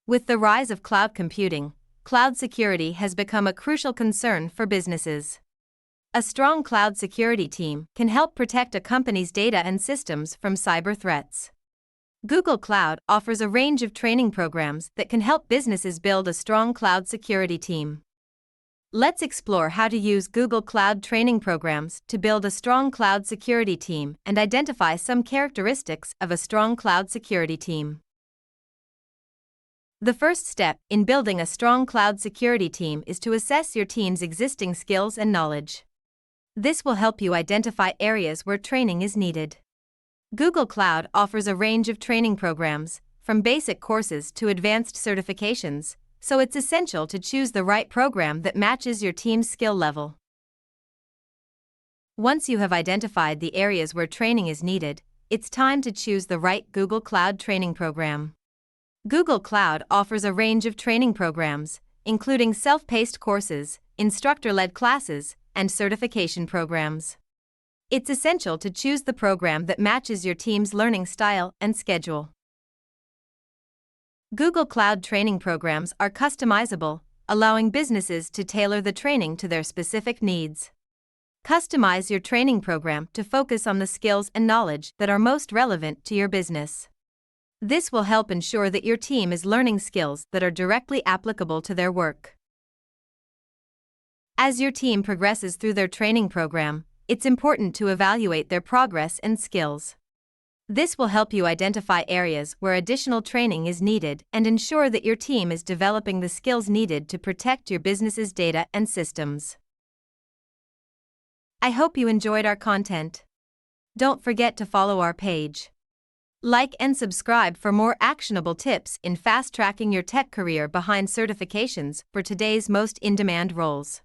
With the rise of cloud computing, cloud security has become a crucial concern for businesses. A strong cloud security team can help protect a company's data and systems from cyber threats. Google Cloud offers a range of training programs that can help businesses build a strong cloud security team. Let's explore how to use Google Cloud training programs to build a strong cloud security team and identify some characteristics of a strong cloud security team. The first step in building a strong cloud security team is to assess your team's existing skills and knowledge. This will help you identify areas where training is needed. Google Cloud offers a range of training programs, from basic courses to advanced certifications, so it's essential to choose the right program that matches your team's skill level. Once you have identified the areas where training is needed, it's time to choose the right Google Cloud training program. Google Cloud offers a range of training programs, including self-paced courses, instructor-led classes, and certification programs. It's essential to choose the program that matches your team's learning style and schedule. Google Cloud training programs are customizable, allowing businesses to tailor the training to their specific needs. Customize your training program to focus on the skills and knowledge that are most relevant to your business. This will help ensure that your team is learning skills that are directly applicable to their work. As your team progresses through their training program, it's important to evaluate their progress and skills. This will help you identify areas where additional training is needed and ensure that your team is developing the skills needed to protect your business's data and systems. I hope you enjoyed our content. Don't forget to follow our page. Like and subscribe for more actionable tips in fast-tracking your tech career behind certifications for today's most in-demand roles.